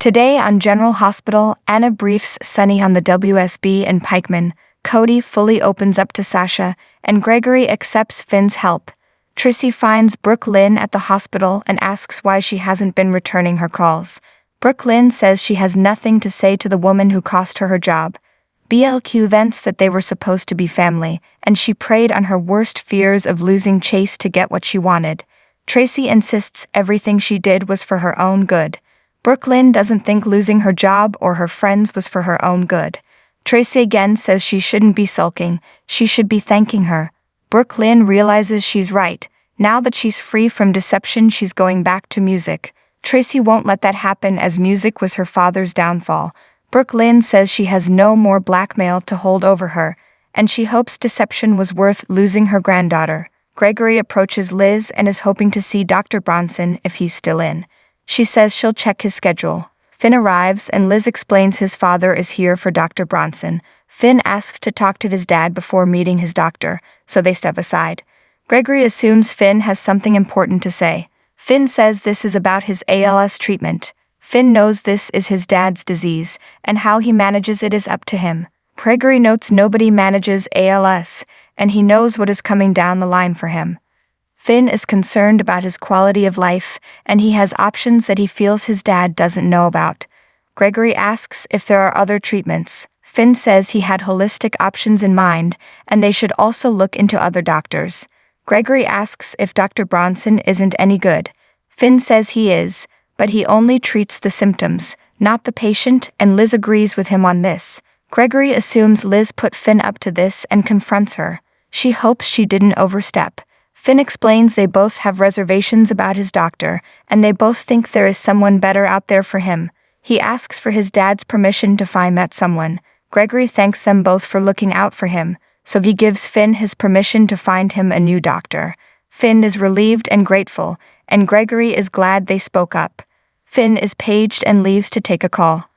Today on General Hospital, Anna briefs Sunny on the WSB and Pikeman. Cody fully opens up to Sasha, and Gregory accepts Finn's help. Tracy finds Brooke Lynn at the hospital and asks why she hasn't been returning her calls. Brooke Lynn says she has nothing to say to the woman who cost her her job. BLQ vents that they were supposed to be family, and she preyed on her worst fears of losing Chase to get what she wanted. Tracy insists everything she did was for her own good. Brooke Lynn doesn't think losing her job or her friends was for her own good. Tracy again says she shouldn't be sulking, she should be thanking her. Brooke Lynn realizes she's right. Now that she's free from deception, she's going back to music. Tracy won't let that happen as music was her father's downfall. Brooke Lynn says she has no more blackmail to hold over her, and she hopes deception was worth losing her granddaughter. Gregory approaches Liz and is hoping to see Dr. Bronson if he's still in. She says she'll check his schedule. Finn arrives and Liz explains his father is here for Dr. Bronson. Finn asks to talk to his dad before meeting his doctor, so they step aside. Gregory assumes Finn has something important to say. Finn says this is about his ALS treatment. Finn knows this is his dad's disease, and how he manages it is up to him. Gregory notes nobody manages ALS, and he knows what is coming down the line for him. Finn is concerned about his quality of life, and he has options that he feels his dad doesn't know about. Gregory asks if there are other treatments. Finn says he had holistic options in mind, and they should also look into other doctors. Gregory asks if Dr. Bronson isn't any good. Finn says he is, but he only treats the symptoms, not the patient, and Liz agrees with him on this. Gregory assumes Liz put Finn up to this and confronts her. She hopes she didn't overstep. Finn explains they both have reservations about his doctor, and they both think there is someone better out there for him. He asks for his dad's permission to find that someone. Gregory thanks them both for looking out for him, so he gives Finn his permission to find him a new doctor. Finn is relieved and grateful, and Gregory is glad they spoke up. Finn is paged and leaves to take a call.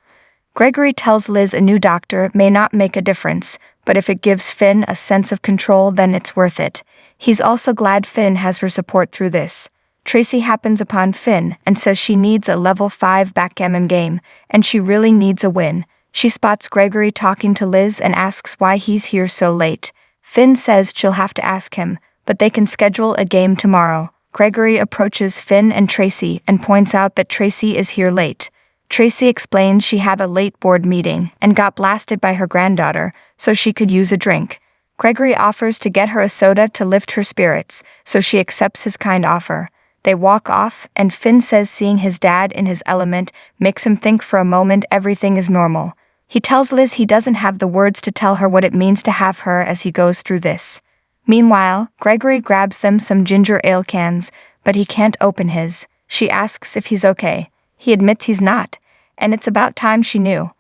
Gregory tells Liz a new doctor may not make a difference, but if it gives Finn a sense of control, then it's worth it. He's also glad Finn has her support through this. Tracy happens upon Finn and says she needs a level 5 backgammon game, and she really needs a win. She spots Gregory talking to Liz and asks why he's here so late. Finn says she'll have to ask him, but they can schedule a game tomorrow. Gregory approaches Finn and Tracy and points out that Tracy is here late. Tracy explains she had a late board meeting and got blasted by her granddaughter, so she could use a drink. Gregory offers to get her a soda to lift her spirits, so she accepts his kind offer. They walk off, and Finn says seeing his dad in his element makes him think for a moment everything is normal. He tells Liz he doesn't have the words to tell her what it means to have her as he goes through this. Meanwhile, Gregory grabs them some ginger ale cans, but he can't open his. She asks if he's okay. He admits he's not, and it's about time she knew.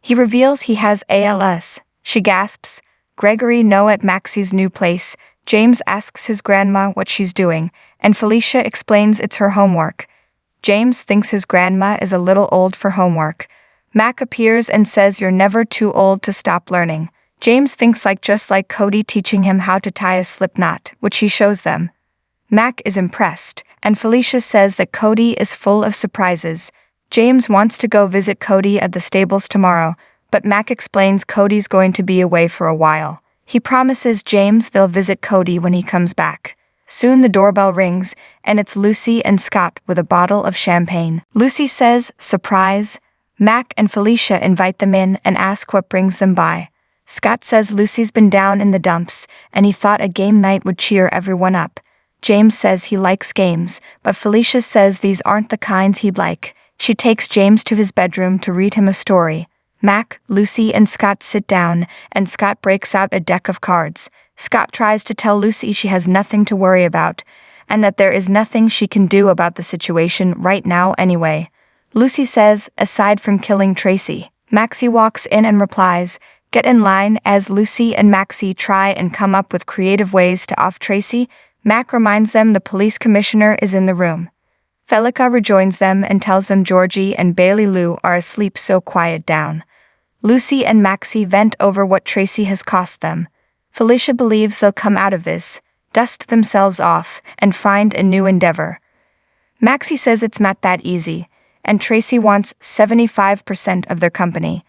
He reveals he has ALS. She gasps. Gregory know at Maxie's new place. James asks his grandma what she's doing, and Felicia explains it's her homework. James thinks his grandma is a little old for homework. Mac appears and says you're never too old to stop learning. James thinks just like Cody teaching him how to tie a slip knot, which he shows them. Mac is impressed, and Felicia says that Cody is full of surprises. James wants to go visit Cody at the stables tomorrow, but Mac explains Cody's going to be away for a while. He promises James they'll visit Cody when he comes back. Soon the doorbell rings, and it's Lucy and Scott with a bottle of champagne. Lucy says, "Surprise." Mac and Felicia invite them in and ask what brings them by. Scott says Lucy's been down in the dumps, and he thought a game night would cheer everyone up. James says he likes games, but Felicia says these aren't the kinds he'd like. She takes James to his bedroom to read him a story. Mac, Lucy, and Scott sit down, and Scott breaks out a deck of cards. Scott tries to tell Lucy she has nothing to worry about, and that there is nothing she can do about the situation right now anyway. Lucy says, aside from killing Tracy. Maxie walks in and replies, "Get in line," as Lucy and Maxie try and come up with creative ways to off Tracy. Mac reminds them the police commissioner is in the room. Felica rejoins them and tells them Georgie and Bailey Lou are asleep, so quiet down. Lucy and Maxie vent over what Tracy has cost them. Felicia believes they'll come out of this, dust themselves off, and find a new endeavor. Maxie says it's not that easy, and Tracy wants 75% of their company.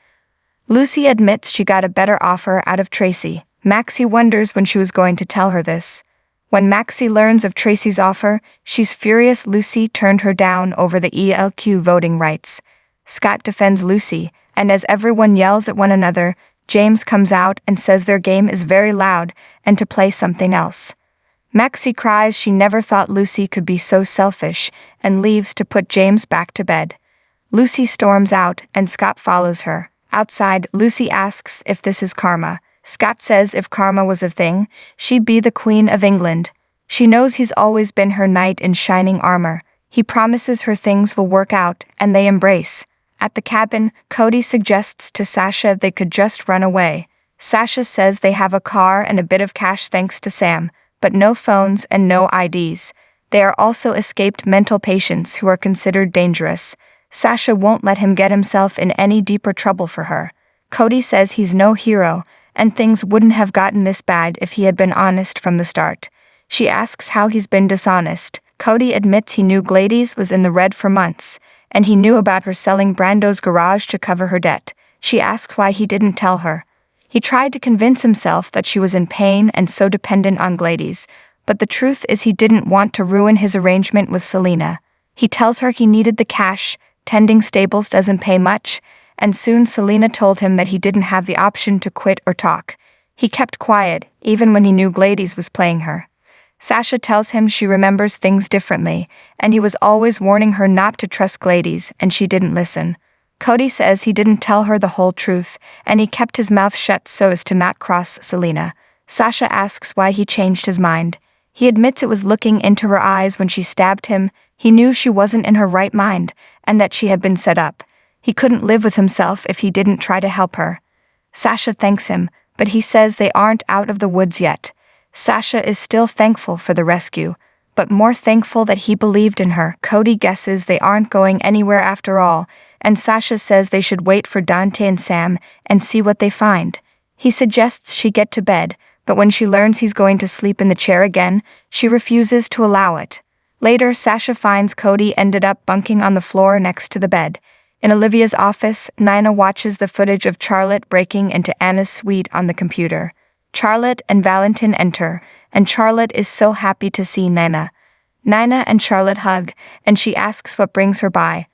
Lucy admits she got a better offer out of Tracy. Maxie wonders when she was going to tell her this. When Maxie learns of Tracy's offer, she's furious Lucy turned her down over the ELQ voting rights. Scott defends Lucy, and as everyone yells at one another, James comes out and says their game is very loud and to play something else. Maxie cries she never thought Lucy could be so selfish and leaves to put James back to bed. Lucy storms out and Scott follows her. Outside, Lucy asks if this is karma. Scott says if karma was a thing, she'd be the Queen of England. She knows he's always been her knight in shining armor. He promises her things will work out, and they embrace. At the cabin, Cody suggests to Sasha they could just run away. Sasha says they have a car and a bit of cash thanks to Sam, but no phones and no IDs. They are also escaped mental patients who are considered dangerous. Sasha won't let him get himself in any deeper trouble for her. Cody says he's no hero, and things wouldn't have gotten this bad if he had been honest from the start. She asks how he's been dishonest. Cody admits he knew Gladys was in the red for months, and he knew about her selling Brando's garage to cover her debt. She asks why he didn't tell her. He tried to convince himself that she was in pain and so dependent on Gladys, but the truth is he didn't want to ruin his arrangement with Selena. He tells her he needed the cash. Tending stables doesn't pay much, and soon Selena told him that he didn't have the option to quit or talk. He kept quiet, even when he knew Gladys was playing her. Sasha tells him she remembers things differently, and he was always warning her not to trust Gladys, and she didn't listen. Cody says he didn't tell her the whole truth, and he kept his mouth shut so as to not cross Selena. Sasha asks why he changed his mind. He admits it was looking into her eyes when she stabbed him. He knew she wasn't in her right mind, and that she had been set up. He couldn't live with himself if he didn't try to help her. Sasha thanks him, but he says they aren't out of the woods yet. Sasha is still thankful for the rescue, but more thankful that he believed in her. Cody guesses they aren't going anywhere after all, and Sasha says they should wait for Dante and Sam and see what they find. He suggests she get to bed, but when she learns he's going to sleep in the chair again, she refuses to allow it. Later, Sasha finds Cody ended up bunking on the floor next to the bed. In Olivia's office, Nina watches the footage of Charlotte breaking into Anna's suite on the computer. Charlotte and Valentin enter, and Charlotte is so happy to see Nina. Nina and Charlotte hug, and she asks what brings her by.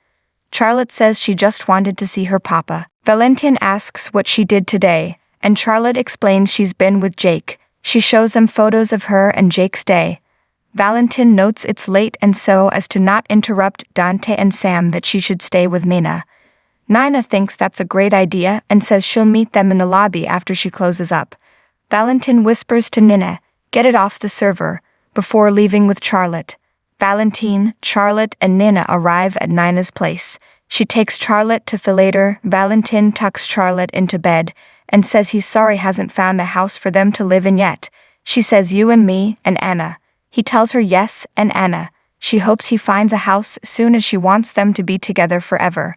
Charlotte says she just wanted to see her papa. Valentin asks what she did today, and Charlotte explains she's been with Jake. She shows them photos of her and Jake's day. Valentin notes it's late and so as to not interrupt Dante and Sam that she should stay with Nina. Nina thinks that's a great idea and says she'll meet them in the lobby after she closes up. Valentin whispers to Nina, "Get it off the server," before leaving with Charlotte. Valentin, Charlotte, and Nina arrive at Nina's place. She takes Charlotte to Philater. Valentin tucks Charlotte into bed and says he's sorry hasn't found a house for them to live in yet. She says you and me and Anna. He tells her yes and Anna. She hopes he finds a house soon as she wants them to be together forever.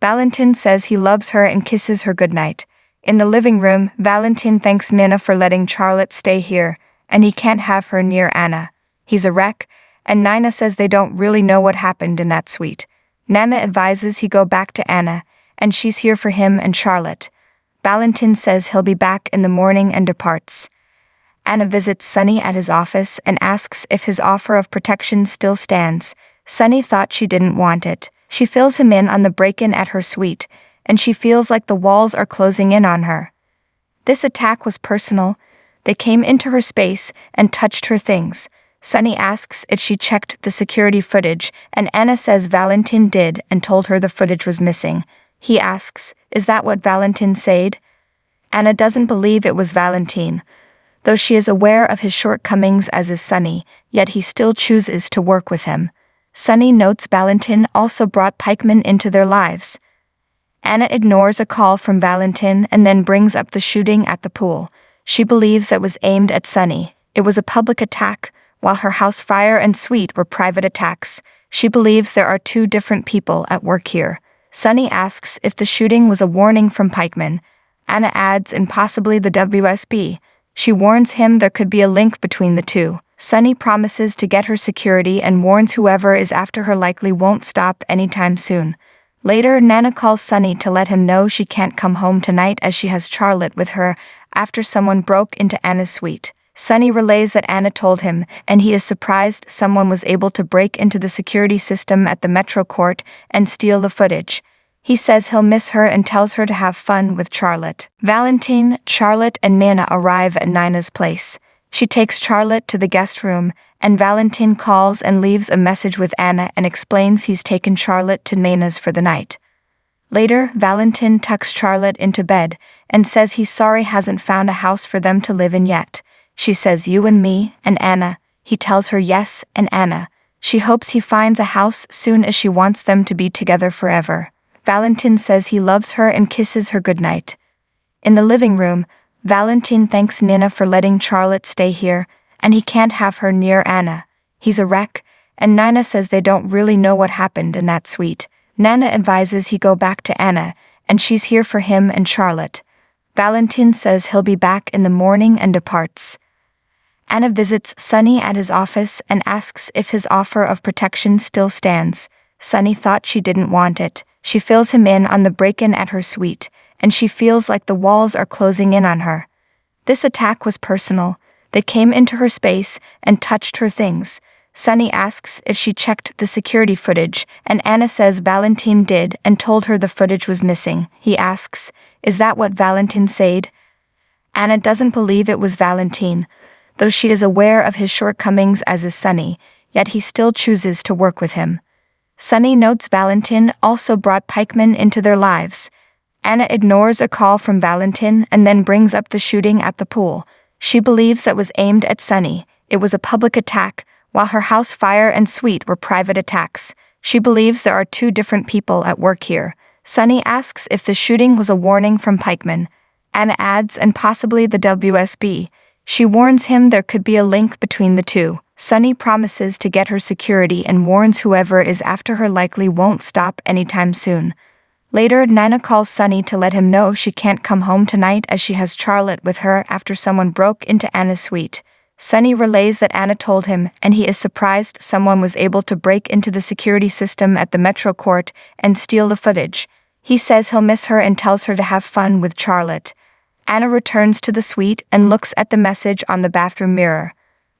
Valentin says he loves her and kisses her goodnight. In the living room, Valentin thanks Nina for letting Charlotte stay here, and he can't have her near Anna. He's a wreck, and Nina says they don't really know what happened in that suite. Nana advises he go back to Anna, and she's here for him and Charlotte. Valentin says he'll be back in the morning and departs. Anna visits Sunny at his office and asks if his offer of protection still stands. Sunny thought she didn't want it. She fills him in on the break-in at her suite, and she feels like the walls are closing in on her. This attack was personal. They came into her space and touched her things. Sunny asks if she checked the security footage, and Anna says Valentin did and told her the footage was missing. He asks, "Is that what Valentin said?" Anna doesn't believe it was Valentin, though she is aware of his shortcomings as is Sunny, yet he still chooses to work with him. Sunny notes Valentin also brought pikemen into their lives. Anna ignores a call from Valentin and then brings up the shooting at the pool. She believes it was aimed at Sunny. It was a public attack, while her house fire and suite were private attacks. She believes there are two different people at work here. Sunny asks if the shooting was a warning from pikemen. Anna adds and possibly the WSB. She warns him there could be a link between the two. Sunny promises to get her security and warns whoever is after her likely won't stop anytime soon. Later, Nana calls Sunny to let him know she can't come home tonight as she has Charlotte with her after someone broke into Anna's suite. Sunny relays that Anna told him, and he is surprised someone was able to break into the security system at the Metro Court and steal the footage. He says he'll miss her and tells her to have fun with Charlotte. Valentine, Charlotte, and Nana arrive at Nina's place. She takes Charlotte to the guest room, and Valentine calls and leaves a message with Anna and explains he's taken Charlotte to Nana's for the night. Later, Valentine tucks Charlotte into bed and says he's sorry hasn't found a house for them to live in yet. She says you and me and Anna. He tells her yes and Anna. She hopes he finds a house soon as she wants them to be together forever. Valentine says he loves her and kisses her goodnight. In the living room, Valentine thanks Nina for letting Charlotte stay here, and he can't have her near Anna. He's a wreck, and Nina says they don't really know what happened in that suite. Nana advises he go back to Anna, and she's here for him and Charlotte. Valentine says he'll be back in the morning and departs. Anna visits Sunny at his office and asks if his offer of protection still stands. Sunny thought she didn't want it. She fills him in on the break-in at her suite, and she feels like the walls are closing in on her. This attack was personal. They came into her space and touched her things. Sunny asks if she checked the security footage, and Anna says Valentine did and told her the footage was missing. He asks, "Is that what Valentine said?" Anna doesn't believe it was Valentine, though she is aware of his shortcomings as is Sunny, yet he still chooses to work with him. Sunny notes Valentine also brought pikemen into their lives. Anna ignores a call from Valentine and then brings up the shooting at the pool. She believes that was aimed at Sunny. It was a public attack, while her house fire and suite were private attacks. She believes there are two different people at work here. Sunny asks if the shooting was a warning from pikemen. Anna adds, and possibly the WSB. She warns him there could be a link between the two. Sunny promises to get her security and warns whoever is after her likely won't stop anytime soon. Later, Nana calls Sunny to let him know she can't come home tonight as she has Charlotte with her after someone broke into Anna's suite. Sunny relays that Anna told him, and he is surprised someone was able to break into the security system at the Metro Court and steal the footage. He says he'll miss her and tells her to have fun with Charlotte. Anna returns to the suite and looks at the message on the bathroom mirror.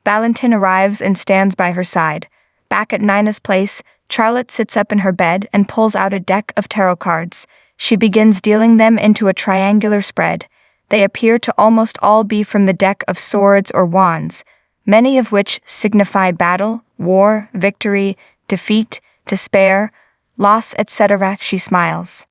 Valentine arrives and stands by her side. Back at Nina's place, Charlotte sits up in her bed and pulls out a deck of tarot cards. She begins dealing them into a triangular spread. They appear to almost all be from the deck of swords or wands, many of which signify battle, war, victory, defeat, despair, loss, etc. She smiles.